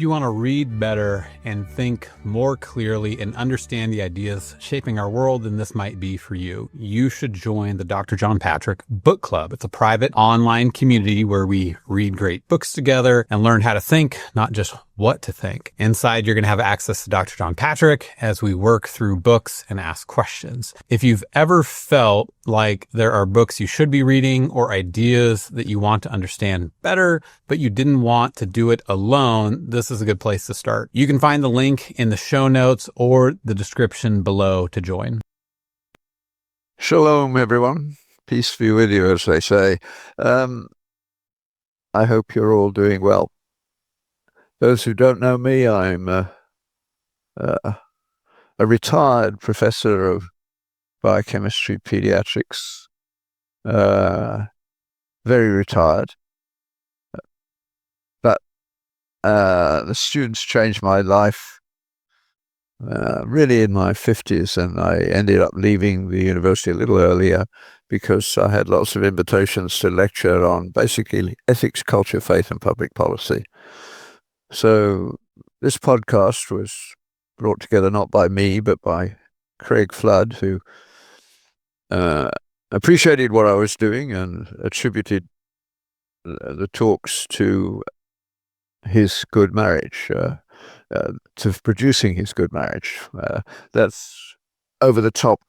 If you want to read better and think more clearly and understand the ideas shaping our world, then this might be for you. You should join the Dr. John Patrick Book Club. It's a private online community where we read great books together and learn how to think, not just what to think. Inside, you're going to have access to Dr. John Patrick as we work through books and ask questions. If you've ever felt like there are books you should be reading or ideas that you want to understand better, but you didn't want to do it alone, this is a good place to start. You can find the link in the show notes or the description below to join. Shalom, everyone. Peace be with you, as they say. I hope you're all doing well. Those who don't know me, I'm a retired professor of biochemistry, pediatrics, very retired. But the students changed my life really in my 50s, and I ended up leaving the university a little earlier because I had lots of invitations to lecture on basically ethics, culture, faith, and public policy. So this podcast was brought together not by me, but by Craig Flood, who appreciated what I was doing and attributed the talks to his good marriage, to producing his good marriage. That's over-the-top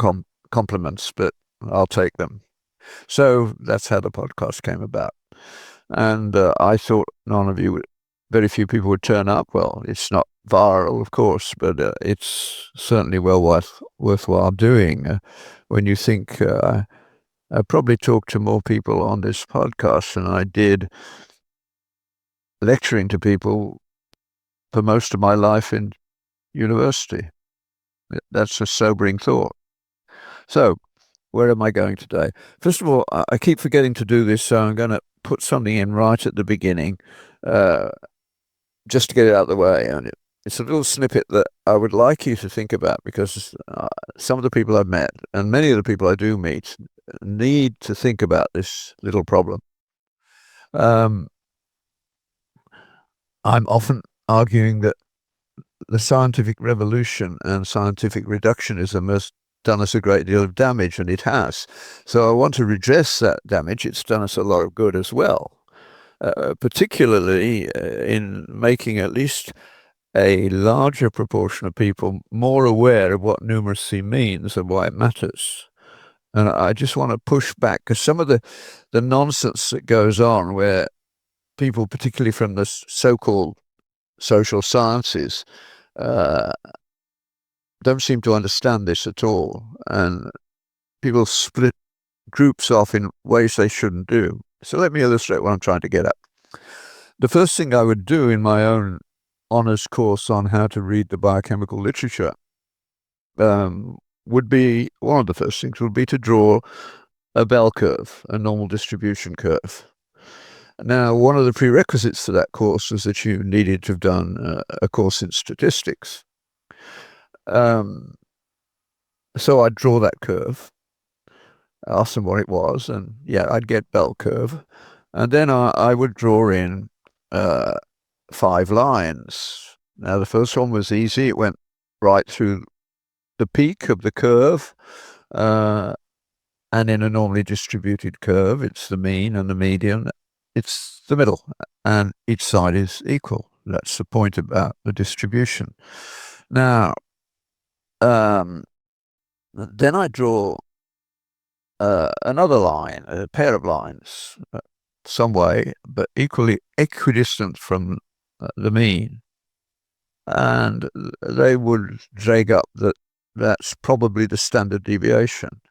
compliments, but I'll take them. So that's how the podcast came about. And I thought very few people would turn up. Well, it's not viral, of course, but it's certainly well worthwhile doing. When you think I probably talked to more people on this podcast than I did lecturing to people for most of my life in university. That's a sobering thought. So, where am I going today? First of all, I keep forgetting to do this, so I'm going to put something in right at the beginning, just to get it out of the way. And it's a little snippet that I would like you to think about, because some of the people I've met, and many of the people I do meet, need to think about this little problem. I'm often arguing that the scientific revolution and scientific reductionism has done us a great deal of damage, and it has. So I want to redress that damage. It's done us a lot of good as well, particularly in making at least a larger proportion of people more aware of what numeracy means and why it matters. And I just want to push back, because some of the nonsense that goes on, where people, particularly from the so-called social sciences, don't seem to understand this at all, and people split groups off in ways they shouldn't do. So let me illustrate what I'm trying to get at. The first thing I would do in my own honors course on how to read the biochemical literature would be, one of the first things would be to draw a bell curve, a normal distribution curve. Now, one of the prerequisites for that course was that you needed to have done a course in statistics. So I'd draw that curve, ask them what it was, and I'd get bell curve. And then I would draw in 5 lines. Now, the first one was easy. It went right through the peak of the curve. And in a normally distributed curve, it's the mean and the median. It's the middle, and each side is equal. That's the point about the distribution. Now, then I draw another line, a pair of lines, some way, but equally equidistant from the mean. And they would drag up that that's probably the standard deviation.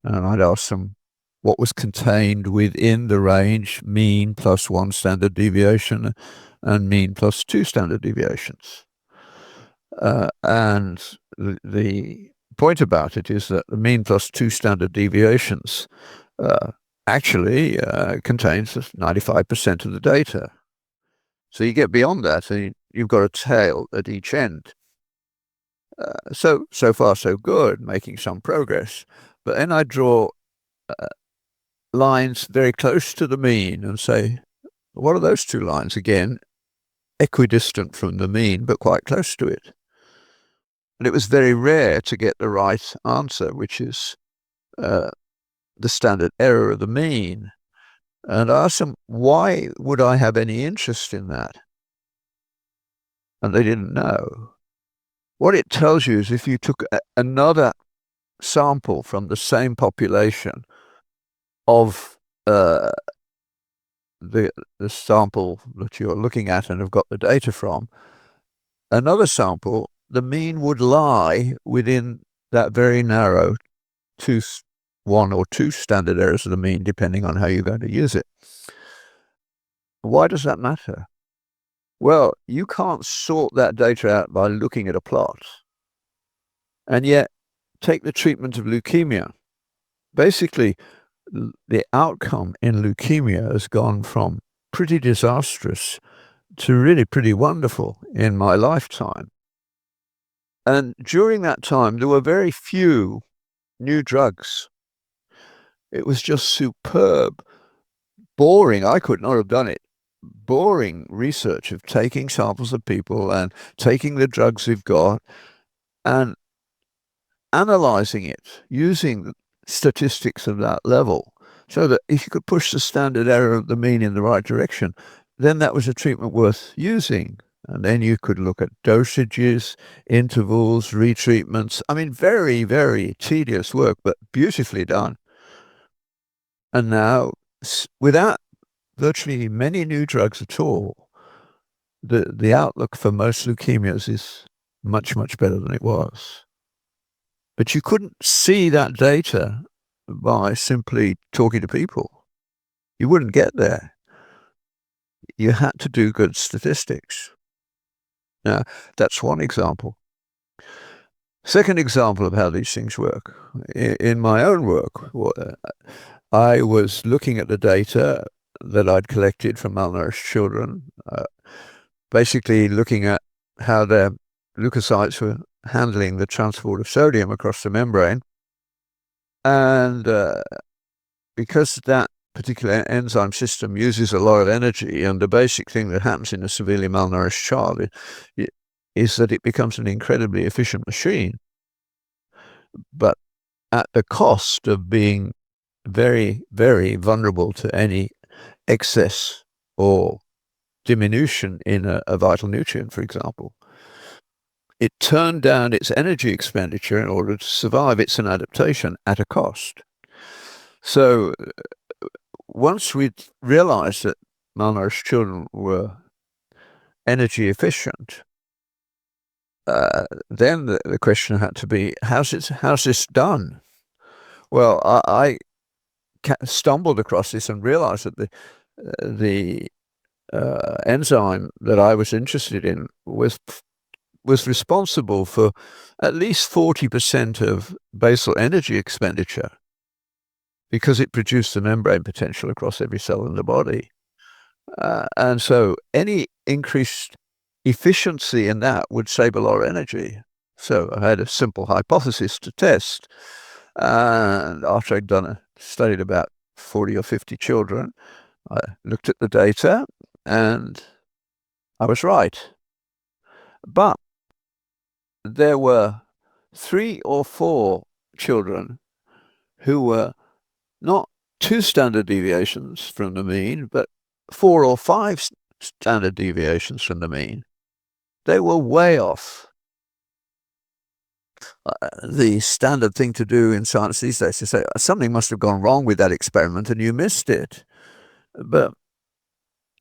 And I'd ask them what was contained within the range, mean plus 1 standard deviation and mean plus 2 standard deviations. And the point about it is that the mean plus 2 standard deviations actually contains 95% of the data. So you get beyond that, and you've got a tail at each end. So far so good, making some progress. But then I draw lines very close to the mean and say, what are those 2 lines? Again, equidistant from the mean, but quite close to it. And it was very rare to get the right answer, which is the standard error of the mean. And I asked them, why would I have any interest in that? And they didn't know. What it tells you is if you took another sample from the same population of the sample that you're looking at and have got the data from, another sample, the mean would lie within that very narrow one or two standard errors of the mean, depending on how you're going to use it. Why does that matter? Well, you can't sort that data out by looking at a plot. And yet, take the treatment of leukemia. Basically, the outcome in leukemia has gone from pretty disastrous to really pretty wonderful in my lifetime. And during that time, there were very few new drugs. It was just superb, boring. I could not have done it. Boring research of taking samples of people and taking the drugs we've got and analyzing it using statistics of that level, so that if you could push the standard error of the mean in the right direction, then that was a treatment worth using. And then you could look at dosages, intervals, retreatments. I mean, very, very tedious work, but beautifully done. And now, without virtually many new drugs at all, the outlook for most leukemias is much, much better than it was. But you couldn't see that data by simply talking to people. You wouldn't get there. You had to do good statistics. Now, that's one example. Second example of how these things work. In my own work, I was looking at the data that I'd collected from malnourished children, basically looking at how their leukocytes were handling the transport of sodium across the membrane. And because that particular enzyme system uses a lot of energy, and the basic thing that happens in a severely malnourished child is that it becomes an incredibly efficient machine, but at the cost of being very, very vulnerable to any excess or diminution in a vital nutrient, for example. It turned down its energy expenditure in order to survive. It's an adaptation at a cost. So once we'd realized that malnourished children were energy efficient, then the question had to be, how's this done? Well, I stumbled across this and realized that the enzyme that I was interested in was responsible for at least 40% of basal energy expenditure, because it produced the membrane potential across every cell in the body. And so any increased efficiency in that would save a lot of energy. So I had a simple hypothesis to test. And after I'd studied about 40 or 50 children, I looked at the data and I was right. But there were 3 or 4 children who were not 2 standard deviations from the mean, but 4 or 5 standard deviations from the mean. They were way off. The standard thing to do in science these days is to say, something must have gone wrong with that experiment and you missed it. But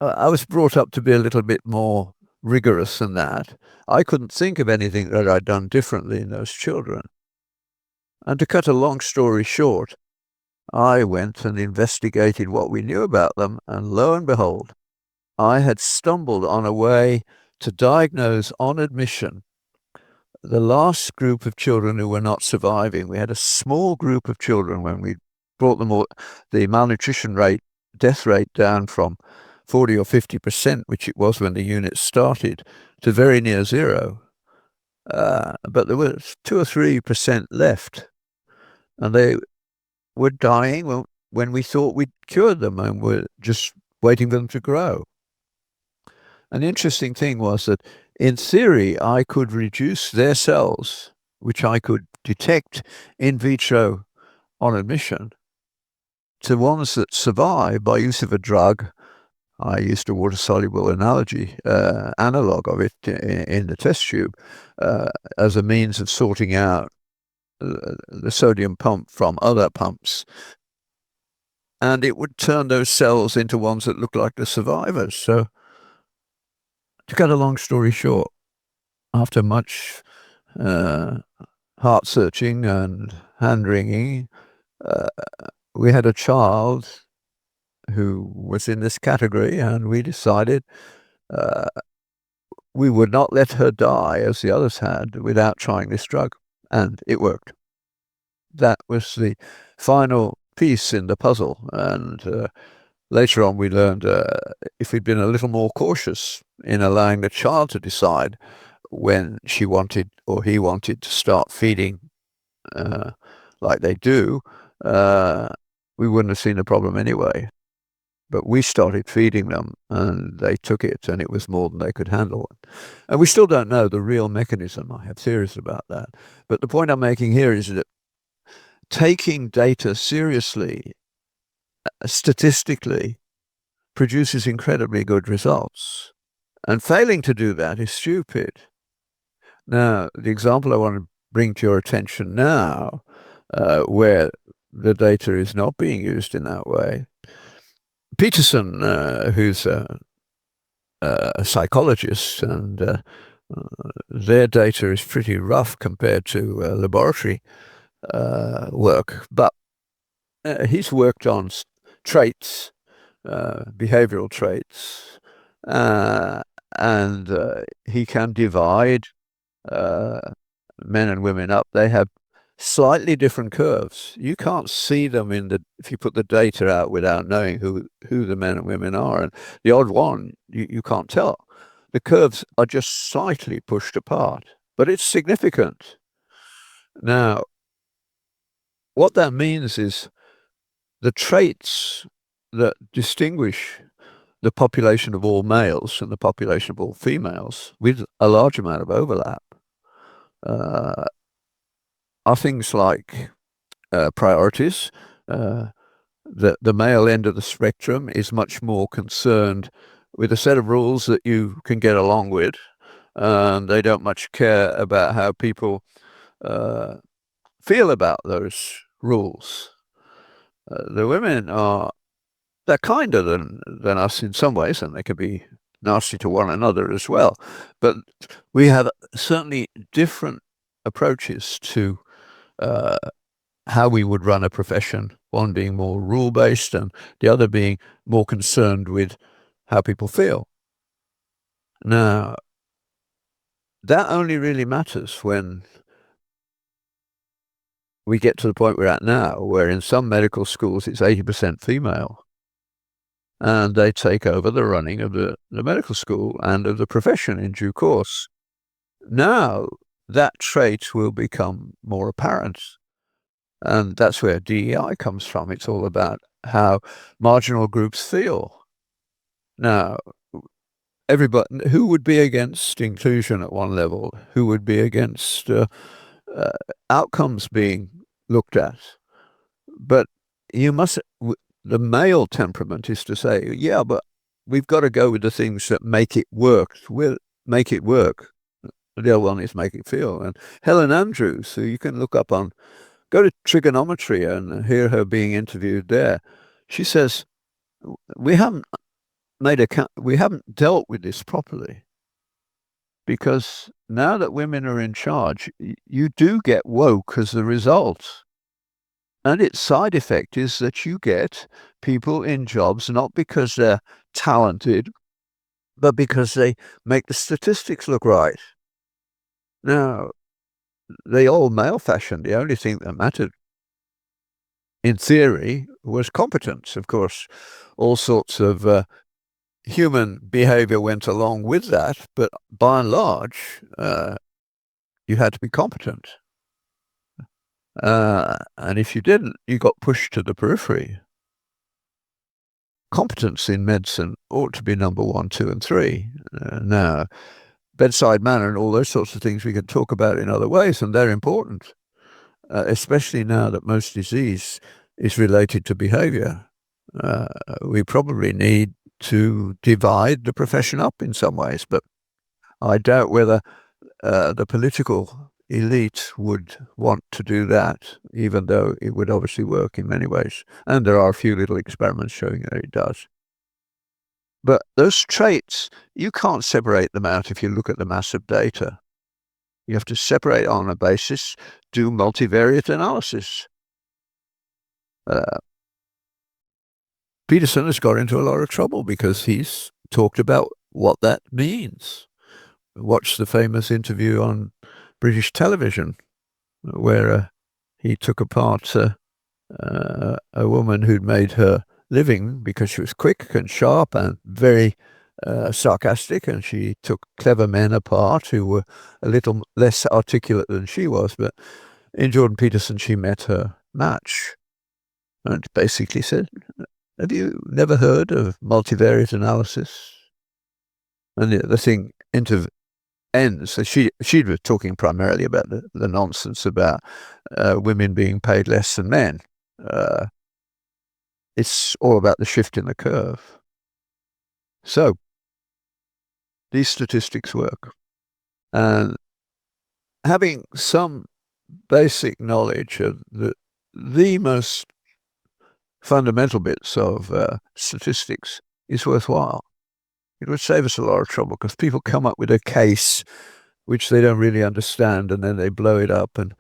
I was brought up to be a little bit more rigorous than that. I couldn't think of anything that I'd done differently in those children. And to cut a long story short, I went and investigated what we knew about them, and lo and behold, I had stumbled on a way to diagnose on admission the last group of children who were not surviving. We had a small group of children when we brought them all, the malnutrition rate, death rate down from 40 or 50%, which it was when the unit started, to very near zero. But there was 2 or 3% left, and they were dying when we thought we'd cured them and were just waiting for them to grow. An interesting thing was that in theory, I could reduce their cells, which I could detect in vitro on admission, to ones that survive by use of a drug. I used a water-soluble analog of it in the test tube as a means of sorting out the sodium pump from other pumps. And it would turn those cells into ones that look like the survivors. So to cut a long story short, after much heart searching and hand wringing, we had a child who was in this category, and we decided we would not let her die as the others had without trying this drug, and it worked. That was the final piece in the puzzle, and later on we learned if we'd been a little more cautious in allowing the child to decide when she wanted or he wanted to start feeding like they do, we wouldn't have seen the problem anyway. But we started feeding them, and they took it, and it was more than they could handle. And we still don't know the real mechanism. I have theories about that. But the point I'm making here is that taking data seriously, statistically, produces incredibly good results. And failing to do that is stupid. Now, the example I want to bring to your attention now, where the data is not being used in that way, Peterson, who's a psychologist, and their data is pretty rough compared to laboratory work, but he's worked on traits, behavioral traits, and he can divide men and women up. They have slightly different curves. You can't see them if you put the data out without knowing who the men and women are. And the odd one, you can't tell. The curves are just slightly pushed apart, but it's significant. Now, what that means is the traits that distinguish the population of all males and the population of all females with a large amount of overlap are things like priorities. The male end of the spectrum is much more concerned with a set of rules that you can get along with, and they don't much care about how people feel about those rules. The women they're kinder than us in some ways, and they can be nasty to one another as well. But we have certainly different approaches to how we would run a profession, one being more rule-based and the other being more concerned with how people feel. Now, that only really matters when we get to the point we're at now, where in some medical schools it's 80% female, and they take over the running of the medical school and of the profession in due course. Now, that trait will become more apparent. And that's where DEI comes from. It's all about how marginal groups feel. Now, everybody who would be against inclusion at one level, who would be against outcomes being looked at. But the male temperament is to say, yeah, but we've got to go with the things that make it work. We'll make it work. The other one is make it feel. And Helen Andrews, who you can look up on, go to trigonometry and hear her being interviewed there. She says, we haven't dealt with this properly, because now that women are in charge, you do get woke as a result. And its side effect is that you get people in jobs not because they're talented, but because they make the statistics look right. Now, the old male fashion, the only thing that mattered in theory was competence. Of course, all sorts of human behavior went along with that, but by and large, you had to be competent. And if you didn't, you got pushed to the periphery. competence in medicine ought to be number 1, 2, and 3. Now, bedside manner and all those sorts of things we can talk about in other ways, and they're important, especially now that most disease is related to behavior. We probably need to divide the profession up in some ways, but I doubt whether the political elite would want to do that, even though it would obviously work in many ways. And there are a few little experiments showing that it does. But those traits, you can't separate them out if you look at the massive data. You have to separate on a basis, do multivariate analysis. Peterson has got into a lot of trouble because he's talked about what that means. Watch the famous interview on British television where he took apart a woman who'd made her living because she was quick and sharp and very sarcastic, and she took clever men apart who were a little less articulate than she was. But in Jordan Peterson, she met her match and basically said, have you never heard of multivariate analysis? And the thing ends. So she was talking primarily about the nonsense about women being paid less than men. It's all about the shift in the curve. So these statistics work. And having some basic knowledge of the most fundamental bits of statistics is worthwhile. It would save us a lot of trouble because people come up with a case which they don't really understand, and then they blow it up and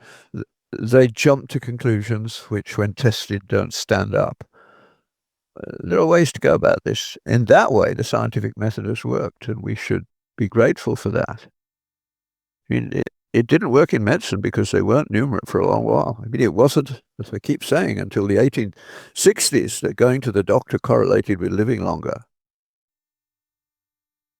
they jump to conclusions which, when tested, don't stand up. There are ways to go about this. In that way, the scientific method has worked, and we should be grateful for that. I mean, it didn't work in medicine because they weren't numerate for a long while. I mean, it wasn't, as I keep saying, until the 1860s that going to the doctor correlated with living longer.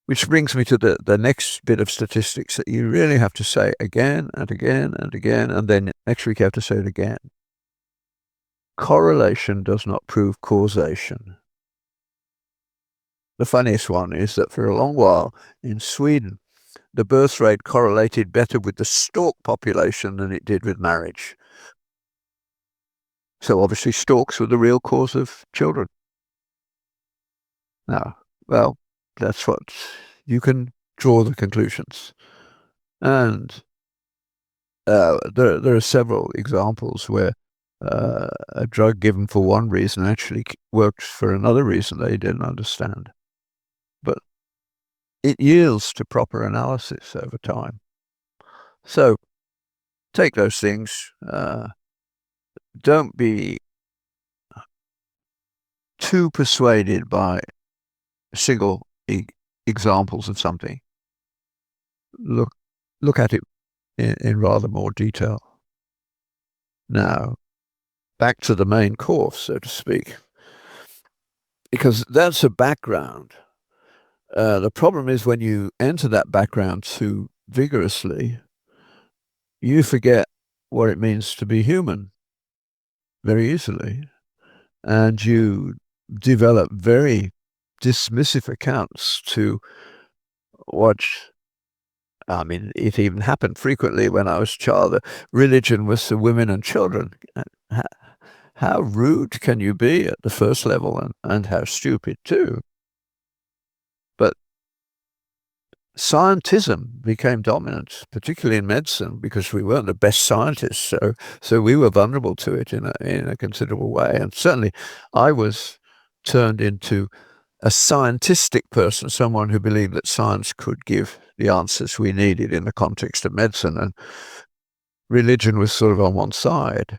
Which brings me to the next bit of statistics that you really have to say again and again and again, and then next week you have to say it again. Correlation does not prove causation. The funniest one is that for a long while in Sweden, the birth rate correlated better with the stork population than it did with marriage. So obviously storks were the real cause of children. Now, well, that's what you can draw the conclusions. And there are several examples where a drug given for one reason actually works for another reason they didn't understand. But it yields to proper analysis over time. So take those things. Don't be too persuaded by single examples of something. Look at it in rather more detail. Now, back to the main course, so to speak, because that's a background. The problem is when you enter that background too vigorously, you forget what it means to be human very easily, and you develop very dismissive accounts to what, I mean, it even happened frequently when I was a child. Religion was for women and children. How rude can you be at the first level, and how stupid too? But scientism became dominant, particularly in medicine, because we weren't the best scientists. So we were vulnerable to it in a considerable way. And certainly I was turned into a scientistic person, someone who believed that science could give the answers we needed in the context of medicine, and religion was sort of on one side.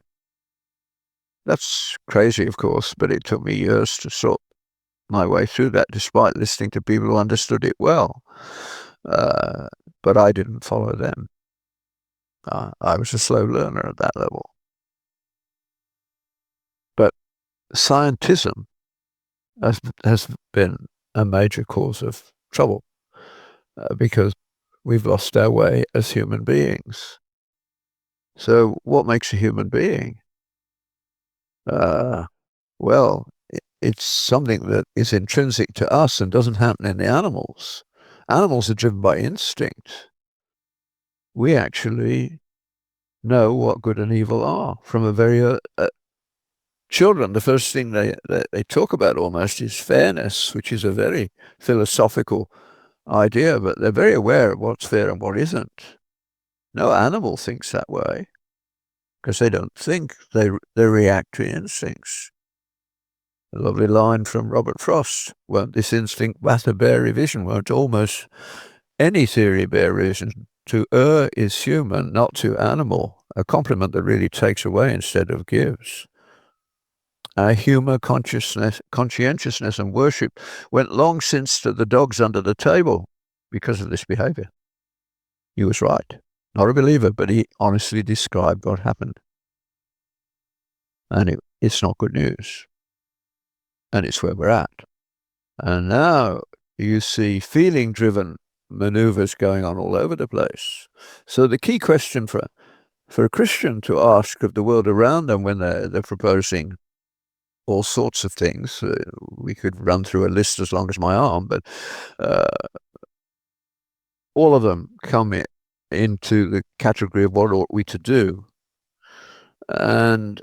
That's crazy, of course, but it took me years to sort my way through that, despite listening to people who understood it well. But I didn't follow them. I was a slow learner at that level. But scientism has been a major cause of trouble because we've lost our way as human beings. So what makes a human being? Well, it's something that is intrinsic to us and doesn't happen in the animals. Animals are driven by instinct. We actually know what good and evil are from a very children. The first thing they talk about almost is fairness, which is a very philosophical idea, but they're very aware of what's fair and what isn't. No animal thinks that way because they don't think, they react to instincts. A lovely line from Robert Frost: won't this instinct matter bear revision? Won't almost any theory bear revision? To err is human, not to animal, a compliment that really takes away instead of gives. Our humour, conscientiousness and worship went long since to the dogs under the table because of this behaviour. He was right. Not a believer, but he honestly described what happened. And it's not good news. And it's where we're at. And now you see feeling-driven manoeuvres going on all over the place. So the key question for a Christian to ask of the world around them when they're proposing all sorts of things, we could run through a list as long as my arm, but all of them come into the category of what ought we to do. And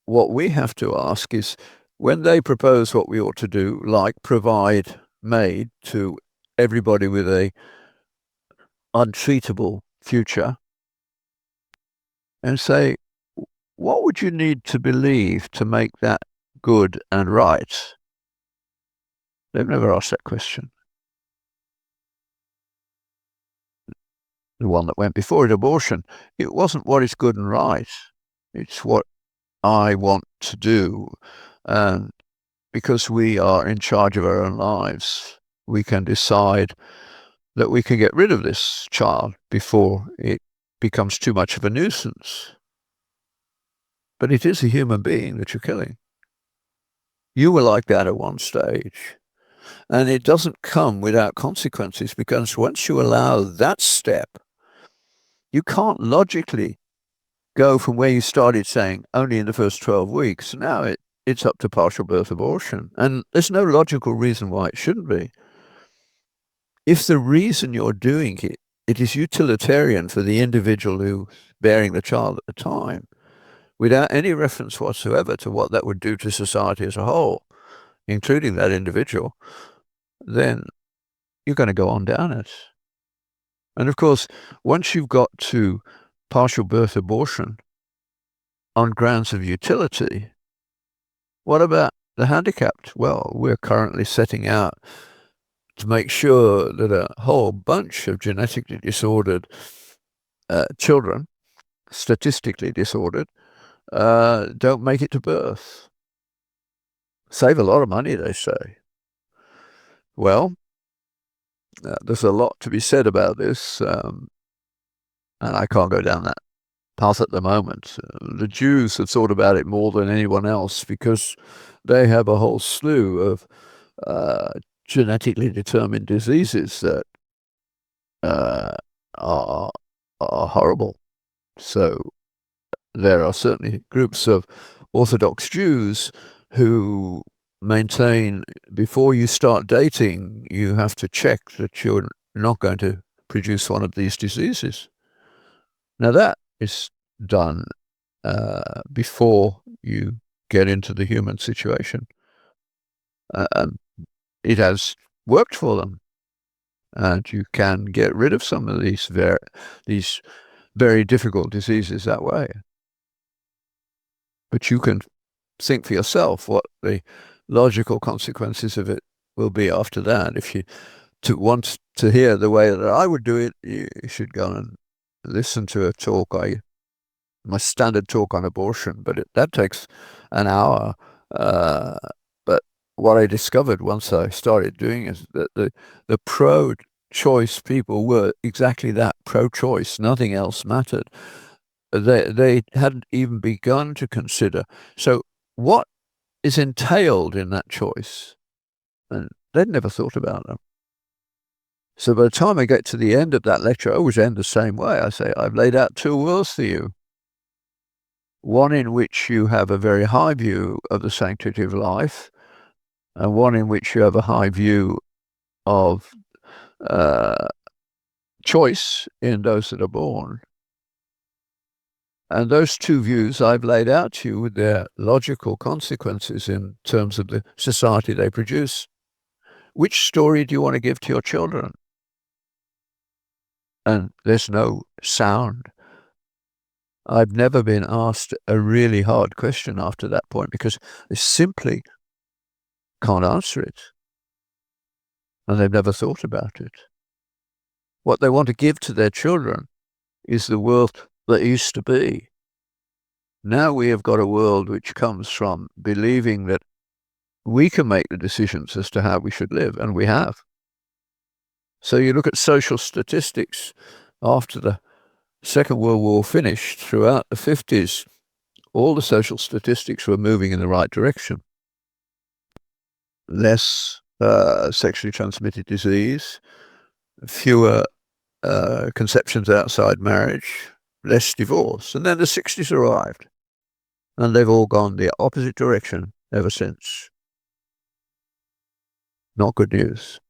what we have to ask is, when they propose what we ought to do, like provide maid to everybody with a untreatable future, and say, what would you need to believe to make that good and right? They've never asked that question. The one that went before it, abortion, it wasn't what is good and right. It's what I want to do. And because we are in charge of our own lives, we can decide that we can get rid of this child before it becomes too much of a nuisance. But it is a human being that you're killing. You were like that at one stage. And it doesn't come without consequences, because once you allow that step, you can't logically go from where you started saying only in the first 12 weeks. Now it's up to partial birth abortion. And there's no logical reason why it shouldn't be. If the reason you're doing it is utilitarian for the individual who's bearing the child at the time, without any reference whatsoever to what that would do to society as a whole, including that individual, then you're going to go on down it. And of course, once you've got to partial birth abortion on grounds of utility, what about the handicapped? Well, we're currently setting out to make sure that a whole bunch of genetically disordered children, statistically disordered, don't make it to birth. Save a lot of money, they say. Well, there's a lot to be said about this, and I can't go down that path at the moment. The Jews have thought about it more than anyone else, because they have a whole slew of genetically determined diseases that are horrible. So there are certainly groups of Orthodox Jews who maintain, before you start dating, you have to check that you're not going to produce one of these diseases. Now that is done before you get into the human situation. It has worked for them, and you can get rid of some of these very difficult diseases that way. But you can think for yourself what the logical consequences of it will be after that. If you want to hear the way that I would do it, you should go and listen to a talk, my standard talk on abortion, but that takes an hour. But what I discovered once I started doing is that the pro-choice people were exactly that, pro-choice. Nothing else mattered. They hadn't even begun to consider, so what is entailed in that choice? And they'd never thought about them. So by the time I get to the end of that lecture, I always end the same way. I say, I've laid out two worlds for you. One in which you have a very high view of the sanctity of life, and one in which you have a high view of choice in those that are born. And those two views I've laid out to you with their logical consequences in terms of the society they produce. Which story do you want to give to your children? And there's no sound. I've never been asked a really hard question after that point because they simply can't answer it. And they've never thought about it. What they want to give to their children is the world that used to be. Now we have got a world which comes from believing that we can make the decisions as to how we should live, and we have. So you look at social statistics after the Second World War finished, throughout the 50s, all the social statistics were moving in the right direction. Less sexually transmitted disease, fewer conceptions outside marriage, less divorce. And then the 60s arrived, and they've all gone the opposite direction ever since. Not good news.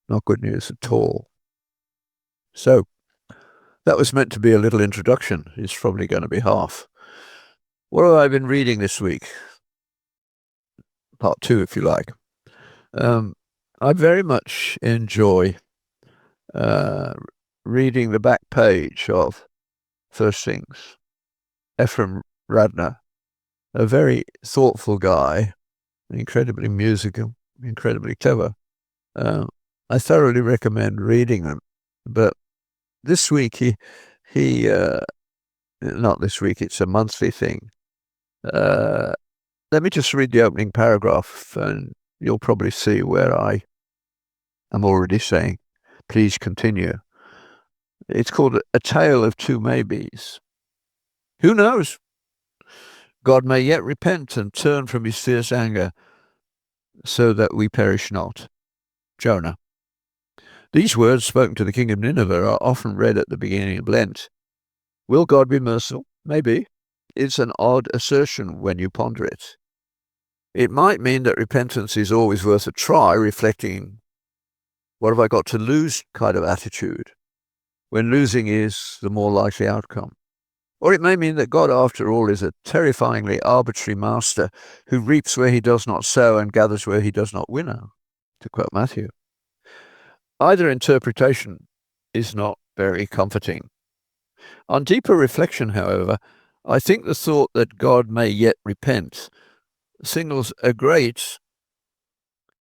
Not good news at all. So that was meant to be a little introduction. It's probably going to be half. What have I been reading this week? Part 2, if you like. I very much enjoy reading the back page of First Things. Ephraim Radner, a very thoughtful guy, incredibly musical, incredibly clever. I thoroughly recommend reading them. But this week, he not this week, it's a monthly thing. Let me just read the opening paragraph and you'll probably see where I am already saying, please continue. It's called A Tale of Two Maybes. Who knows? God may yet repent and turn from his fierce anger so that we perish not. Jonah. These words spoken to the king of Nineveh are often read at the beginning of Lent. Will God be merciful? Maybe. It's an odd assertion when you ponder it. It might mean that repentance is always worth a try, reflecting, what have I got to lose kind of attitude, when losing is the more likely outcome. Or it may mean that God, after all, is a terrifyingly arbitrary master who reaps where he does not sow and gathers where he does not winnow, to quote Matthew. Either interpretation is not very comforting. On deeper reflection, however, I think the thought that God may yet repent signals a great,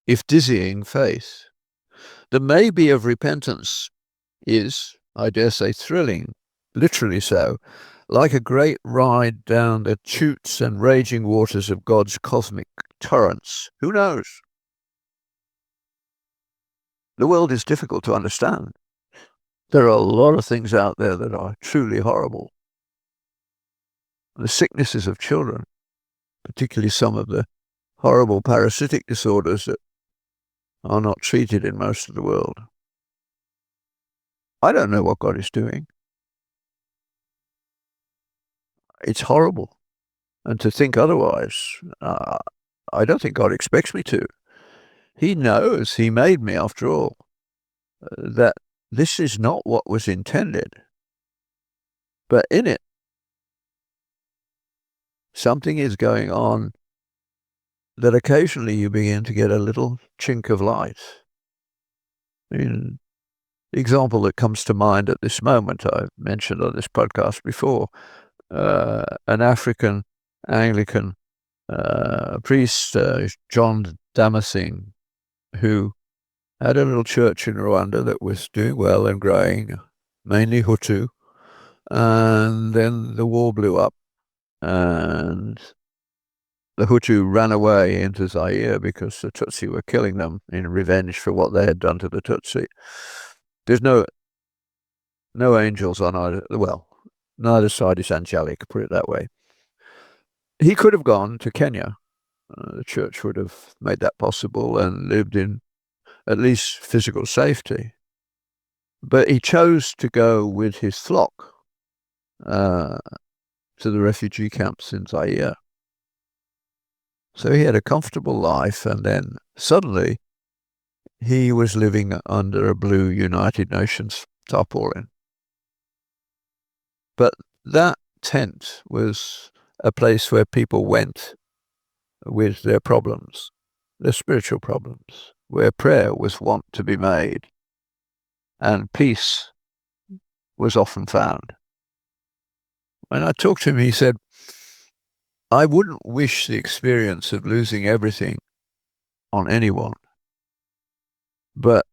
if dizzying, faith. The maybe of repentance is, I dare say, thrilling, literally so, like a great ride down the chutes and raging waters of God's cosmic torrents. Who knows? The world is difficult to understand. There are a lot of things out there that are truly horrible. The sicknesses of children, particularly some of the horrible parasitic disorders that are not treated in most of the world. I don't know what God is doing. It's horrible. And to think otherwise, I don't think God expects me to. He knows, he made me after all, that this is not what was intended. But in it, something is going on that occasionally you begin to get a little chink of light. I mean, the example that comes to mind at this moment, I've mentioned on this podcast before, an African Anglican priest, John Damascene, who had a little church in Rwanda that was doing well and growing, mainly Hutu. And then the war blew up and the Hutu ran away into Zaire because the Tutsi were killing them in revenge for what they had done to the Tutsi. There's no angels on either, well, neither side is angelic, put it that way. He could have gone to Kenya. The church would have made that possible and lived in at least physical safety. But he chose to go with his flock to the refugee camps in Zaire. So he had a comfortable life, and then suddenly he was living under a blue United Nations tarpaulin. But that tent was a place where people went with their problems, their spiritual problems, where prayer was wont to be made and peace was often found. When I talked to him, he said, I wouldn't wish the experience of losing everything on anyone, but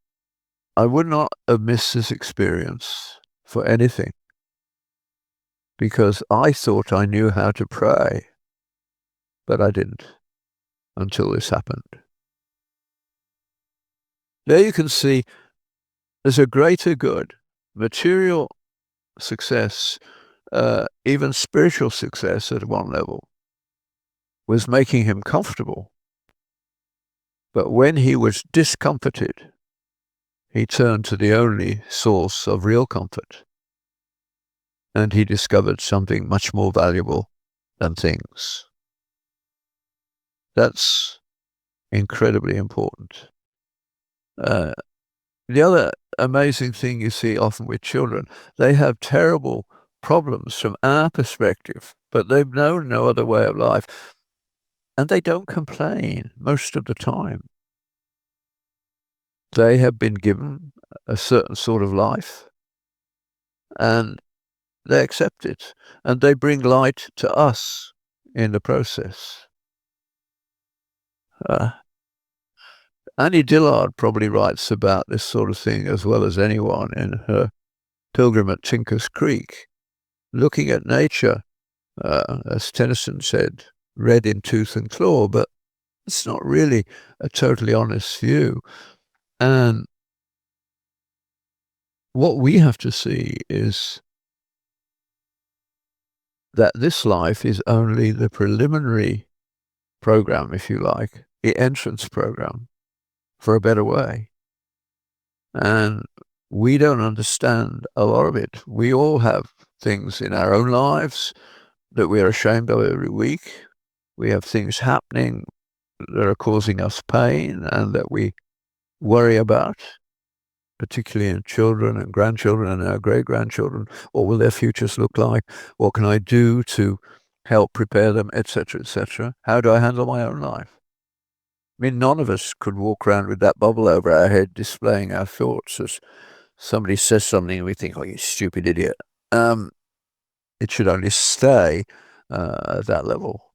I would not have missed this experience for anything, because I thought I knew how to pray, but I didn't until this happened. There you can see there's a greater good, material success, even spiritual success at one level, was making him comfortable. But when he was discomforted, he turned to the only source of real comfort, and he discovered something much more valuable than things. That's incredibly important. The other amazing thing you see often with children, they have terrible problems from our perspective, but they've known no other way of life, and they don't complain most of the time. They have been given a certain sort of life, and they accept it, and they bring light to us in the process. Annie Dillard probably writes about this sort of thing as well as anyone in her Pilgrim at Tinker's Creek, looking at nature, as Tennyson said, red in tooth and claw, but it's not really a totally honest view. And what we have to see is that this life is only the preliminary program, if you like, the entrance program for a better way. And we don't understand a lot of it. We all have things in our own lives that we're ashamed of every week. We have things happening that are causing us pain and that we worry about, particularly in children and grandchildren and our great-grandchildren. What will their futures look like? What can I do to help prepare them, etc., etc.? How do I handle my own life? I mean, none of us could walk around with that bubble over our head displaying our thoughts as somebody says something and we think, oh, you stupid idiot. It should only stay at that level.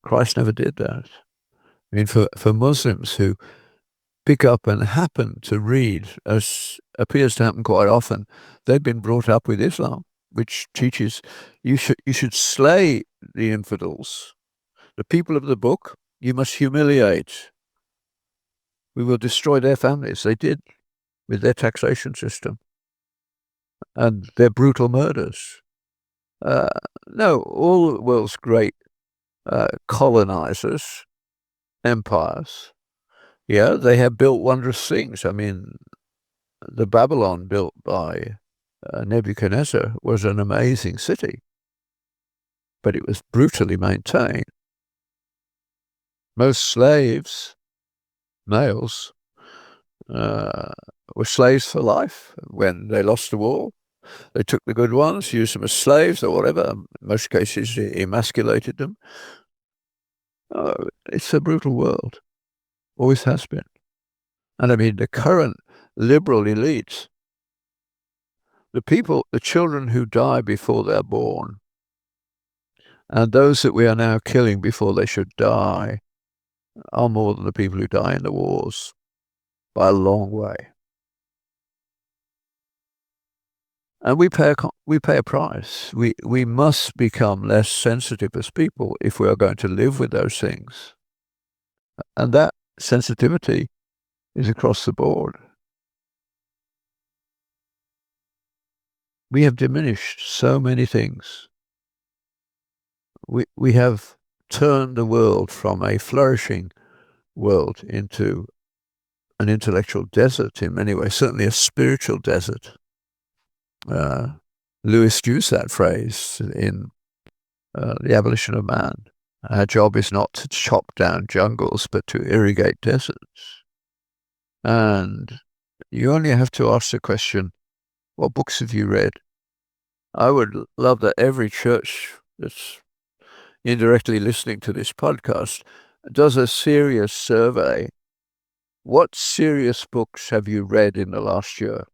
Christ never did that. I mean, for Muslims who pick up and happen to read, as appears to happen quite often, they've been brought up with Islam, which teaches you should slay the infidels. The people of the book, you must humiliate. We will destroy their families. They did with their taxation system and their brutal murders. No, all the world's great colonizers, empires, yeah, they have built wondrous things. I mean, the Babylon built by Nebuchadnezzar was an amazing city, but it was brutally maintained. Most slaves, males, were slaves for life. When they lost the war, they took the good ones, used them as slaves or whatever. In most cases, emasculated them. It's a brutal world. Always has been. And I mean, the current liberal elites, the children who die before they're born, and those that we are now killing before they should die, are more than the people who die in the wars by a long way. And we pay a price. We must become less sensitive as people if we are going to live with those things. And that sensitivity is across the board. We have diminished so many things. We have turned the world from a flourishing world into an intellectual desert in many ways, certainly a spiritual desert. Lewis used that phrase in the abolition of man. Our job is not to chop down jungles, but to irrigate deserts. And you only have to ask the question, what books have you read? I would love that every church that's indirectly listening to this podcast does a serious survey. What serious books have you read in the last year?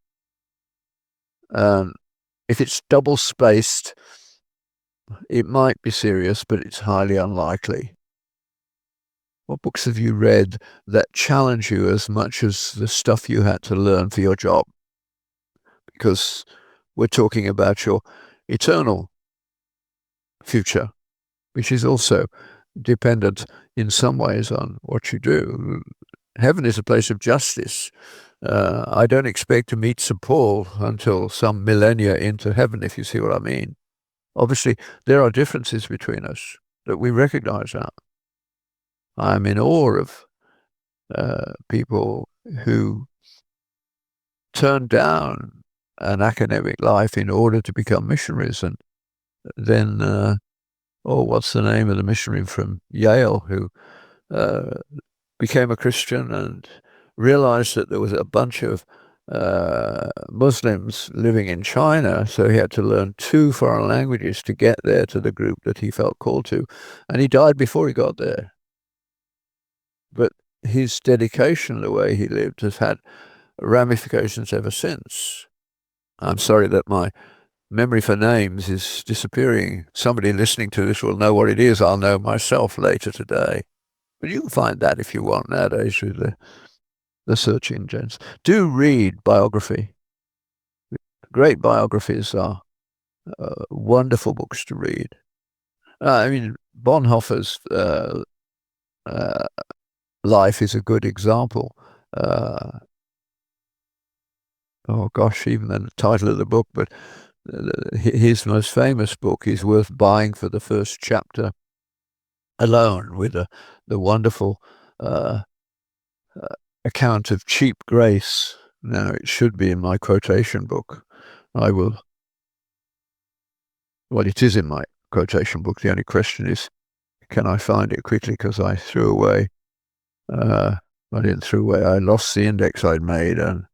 If it's double-spaced, it might be serious, but it's highly unlikely. What books have you read that challenge you as much as the stuff you had to learn for your job? Because we're talking about your eternal future, which is also dependent in some ways on what you do. Heaven is a place of justice. I don't expect to meet Sir Paul until some millennia into heaven, if you see what I mean. Obviously, there are differences between us that we recognize that. I'm in awe of people who turn down an academic life in order to become missionaries. And then, what's the name of the missionary from Yale who became a Christian and realized that there was a bunch of Muslims living in China, so he had to learn 2 foreign languages to get there to the group that he felt called to. And he died before he got there. But his dedication, the way he lived, has had ramifications ever since. I'm sorry that my memory for names is disappearing. Somebody listening to this will know what it is. I'll know myself later today. But you can find that if you want nowadays with the search engines. Do read biography. Great biographies are wonderful books to read. I mean, Bonhoeffer's life is a good example. Even the title of the book, but his most famous book is worth buying for the first chapter alone, with the wonderful account of cheap grace. Now, it should be in my quotation book. It is in my quotation book. The only question is, can I find it quickly? Because I threw away, I didn't throw away, I lost the index I'd made, and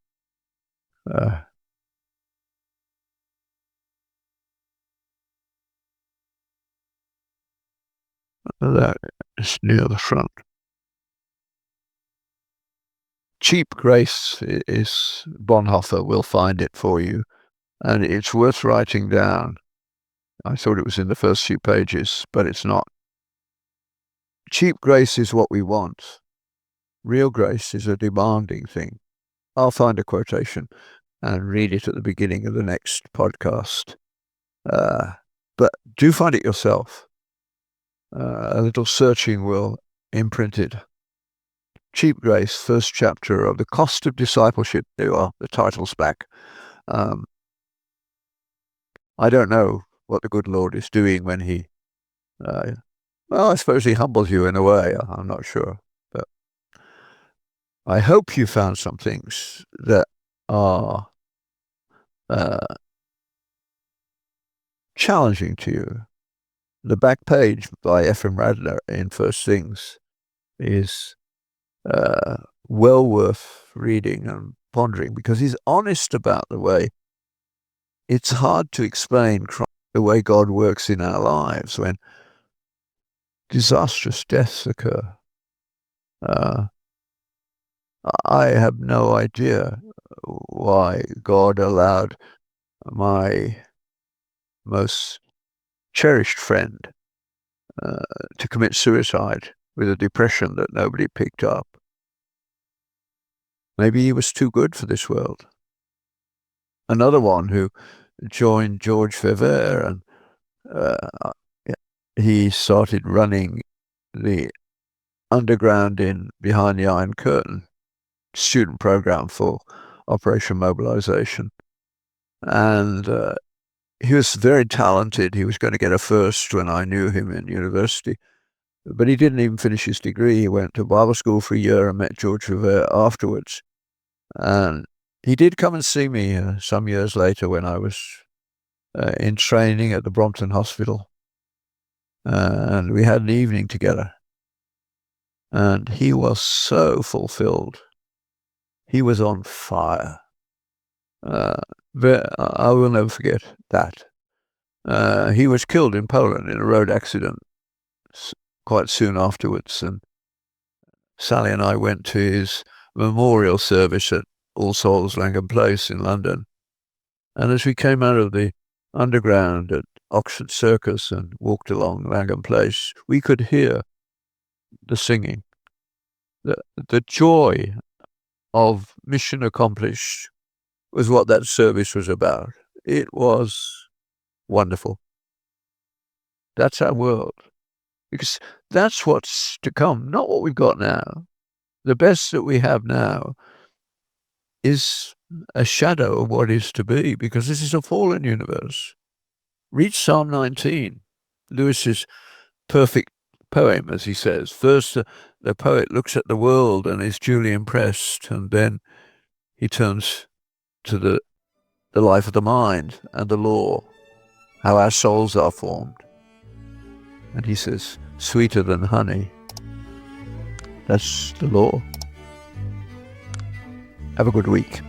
that is near the front. Cheap grace is Bonhoeffer will find it for you, and it's worth writing down. I thought it was in the first few pages, but it's not. Cheap grace is what we want. Real grace is a demanding thing. I'll find a quotation and read it at the beginning of the next podcast. But do find it yourself. A little searching will imprint it. Cheap Grace, first chapter of The Cost of Discipleship. There you are, the title's back. I don't know what the good Lord is doing when he, I suppose he humbles you in a way. I'm not sure. But I hope you found some things that are challenging to you. The back page by Ephraim Radner in First Things is well worth reading and pondering, because he's honest about the way it's hard to explain the way God works in our lives when disastrous deaths occur. I have no idea why God allowed my most cherished friend to commit suicide with a depression that nobody picked up. Maybe he was too good for this world. Another one who joined George Verver, and he started running the underground in Behind the Iron Curtain student program for Operation Mobilization. And he was very talented. He was going to get a first when I knew him in university. But he didn't even finish his degree. He went to Bible school for a year and met George Verver afterwards. And he did come and see me some years later when I was in training at the Brompton Hospital. and we had an evening together. And he was so fulfilled. He was on fire. But I will never forget that. He was killed in Poland in a road accident quite soon afterwards. And Sally and I went to his memorial service at All Souls Langham Place in London. And as we came out of the underground at Oxford Circus and walked along Langham Place, we could hear the singing. The joy of mission accomplished was what that service was about. It was wonderful. That's our world. Because that's what's to come, not what we've got now. The best that we have now is a shadow of what is to be, because this is a fallen universe. Read Psalm 19, Lewis's perfect poem, as he says. First, the poet looks at the world and is duly impressed, and then he turns to the life of the mind and the law, how our souls are formed. And he says, sweeter than honey. That's the law. Have a good week.